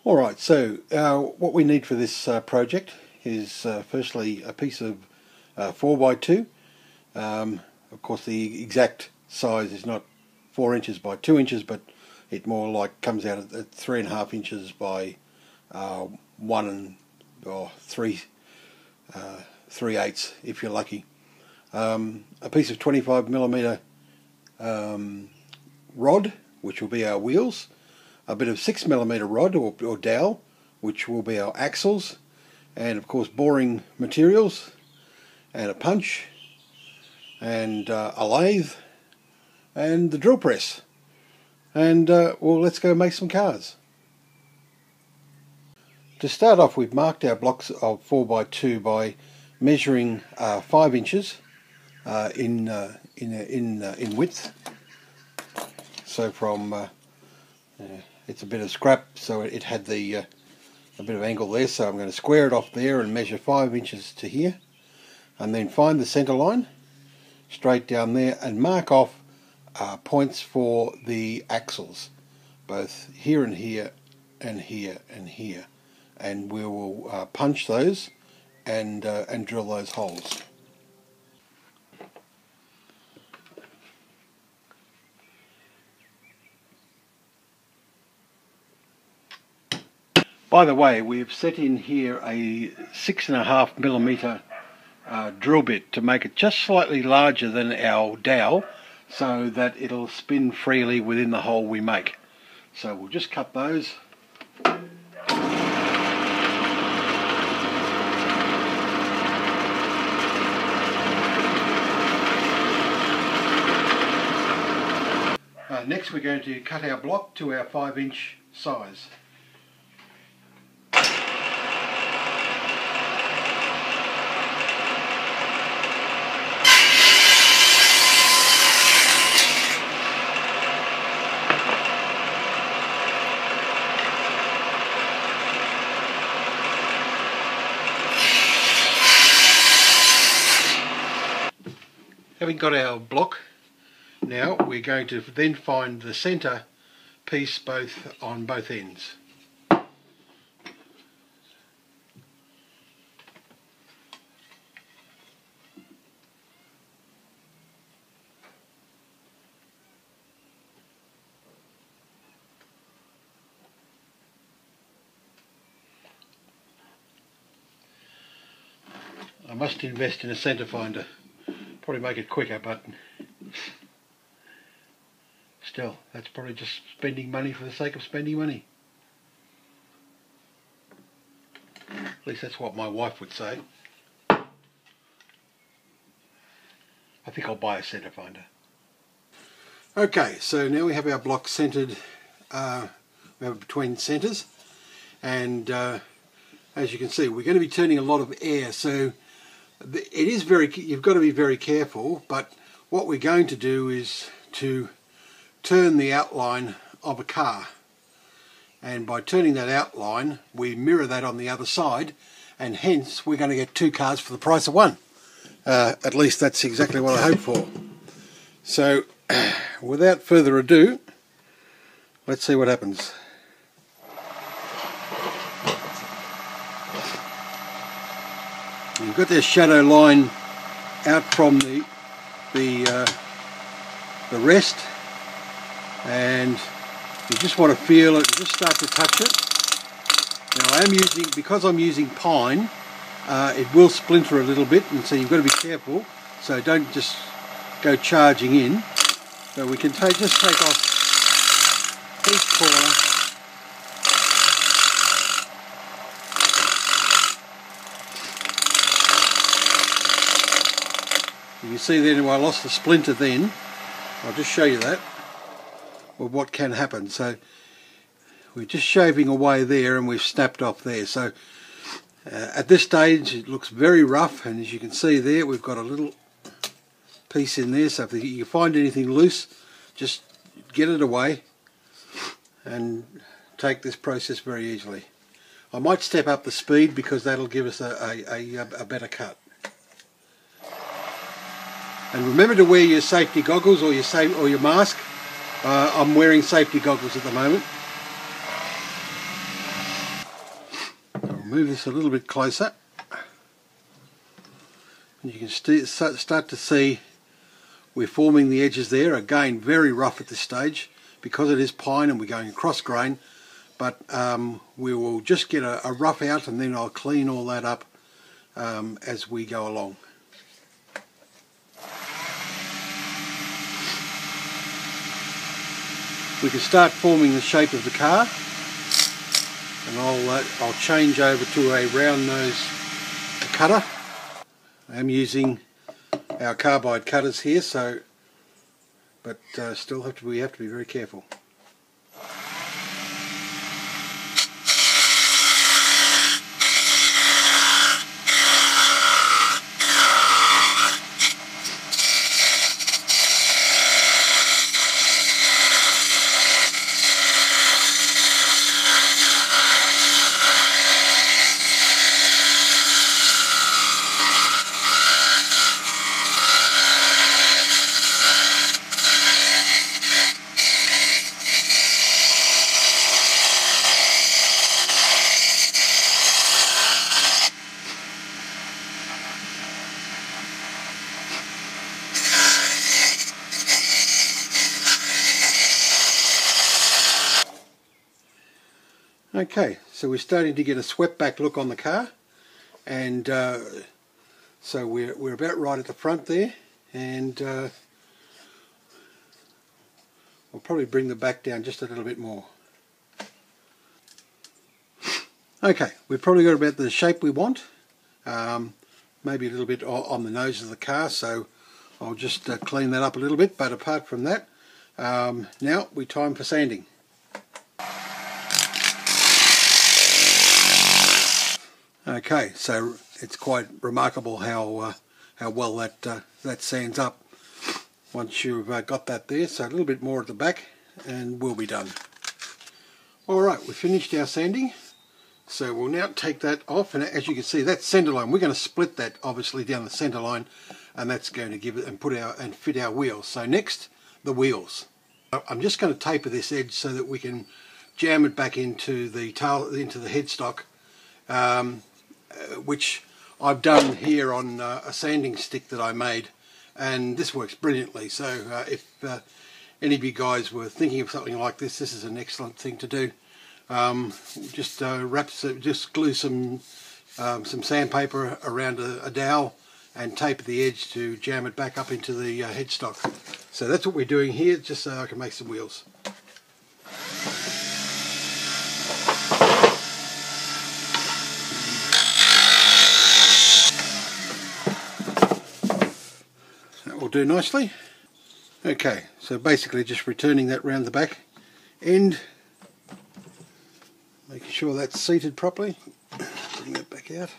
Alright, so what we need for this project is firstly a piece of 4x2. Of course the exact size is not 4 inches by 2 inches, but it more like comes out at 3.5 inches by 3/8 if you're lucky. A piece of 25mm rod, which will be our wheels, a bit of 6mm rod or dowel, which will be our axles, and of course boring materials, and a punch, and a lathe, and the drill press. And well, let's go make some cars. To start off, we've marked our blocks of 4x2 by measuring 5 inches in width. So from it's a bit of scrap, so it had the a bit of angle there, so I'm going to square it off there and measure 5 inches to here, and then find the center line straight down there and mark off points for the axles, both here and here and here and here, and we will punch those and drill those holes. By the way, we've set in here a 6.5mm drill bit to make it just slightly larger than our dowel, so that it'll spin freely within the hole we make. So we'll just cut those. Next we're going to cut our block to our 5-inch size. Having got our block, now we're going to then find the center piece on both ends. I must invest in a center finder. Probably make it quicker, but still, that's probably just spending money for the sake of spending money. At least that's what my wife would say. I think I'll buy a center finder. Okay, so now we have our block centered. We have it between centers, and as you can see, we're going to be turning a lot of air, so it is you've got to be very careful, but what we're going to do is to turn the outline of a car, and by turning that outline we mirror that on the other side, and hence we're going to get 2 cars for the price of 1. At least that's exactly what I hope for. So without further ado, let's see what happens. You've got this shadow line out from the rest, and you just want to feel it, just start to touch it. Now because I'm using pine, it will splinter a little bit, and so you've got to be careful, so don't just go charging in. So we can just take off each corner. You can see then I lost the splinter then. I'll just show you that, or what can happen. So we're just shaving away there, and we've snapped off there. So at this stage it looks very rough, and as you can see there, we've got a little piece in there. So if you find anything loose, just get it away and take this process very easily. I might step up the speed because that'll give us a better cut. And remember to wear your safety goggles or your mask. I'm wearing safety goggles at the moment. move this a little bit closer. And you can start to see we're forming the edges there. Again, very rough at this stage because it is pine and we're going across grain. But we will just get a rough out, and then I'll clean all that up as we go along. We can start forming the shape of the car, and I'll change over to a round nose cutter. I'm using our carbide cutters here, so but still we have to be very careful. Okay, so we're starting to get a swept back look on the car, and so we're about right at the front there, and we'll probably bring the back down just a little bit more. Okay, we've probably got about the shape we want, maybe a little bit on the nose of the car, so I'll just clean that up a little bit, but apart from that, now we're time for sanding. Okay, so it's quite remarkable how well that sands up once you've got that there. So a little bit more at the back and we'll be done. Alright, we've finished our sanding, so we'll now take that off, and as you can see, that centre line, we're going to split that obviously down the centre line, and that's going to give it and fit our wheels. So next, the wheels. I'm just going to taper this edge so that we can jam it back into the headstock, which I've done here on a sanding stick that I made, and this works brilliantly. So if any of you guys were thinking of something like this, this is an excellent thing to do. Just glue some sandpaper around a dowel and taper the edge to jam it back up into the headstock. So that's what we're doing here, just so I can make some wheels. Will do nicely. Okay, so basically just returning that round the back end, making sure that's seated properly. Bring that back out.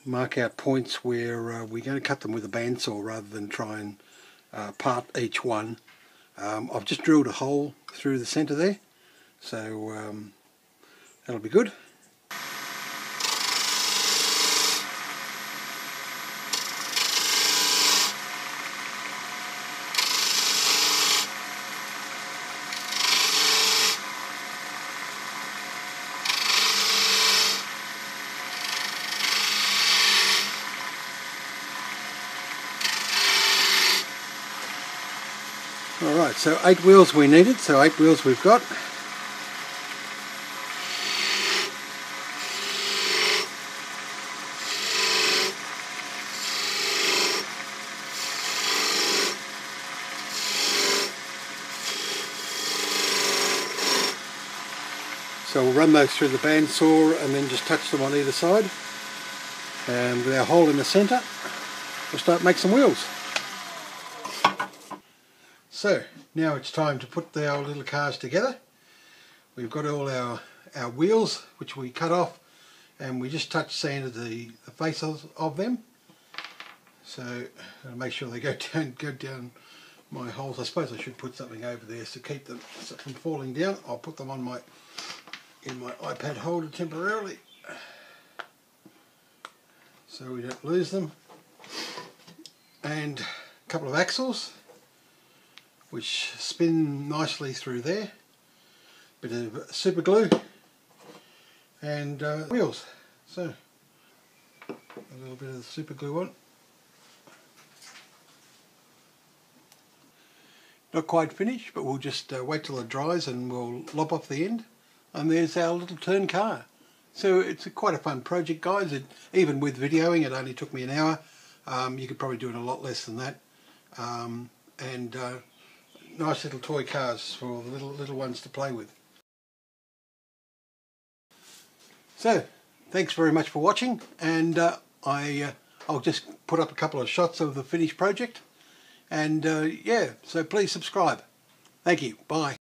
Mark out points where we're going to cut them with a bandsaw rather than try and part each one. I've just drilled a hole through the centre there, so that'll be good. Alright, so 8 wheels we needed, so 8 wheels we've got. So we'll run those through the bandsaw and then just touch them on either side. And with our hole in the centre, we'll start making some wheels. So now it's time to put our little cars together. We've got all our wheels, which we cut off, and we just touch sanded the faces of them. So I'll make sure they go down my holes. I suppose I should put something over there to keep them from falling down. I'll put them on in my iPad holder temporarily, so we don't lose them. And a couple of axles. which spin nicely through there. Bit of super glue and wheels. So a little bit of the super glue on. Not quite finished, but we'll just wait till it dries and we'll lop off the end. And there's our little turn car. So it's quite a fun project, guys. Even with videoing, it only took me an hour. You could probably do it a lot less than that. Nice little toy cars for the little ones to play with. So, thanks very much for watching, and I'll just put up a couple of shots of the finished project. And yeah, so please subscribe. Thank you. Bye.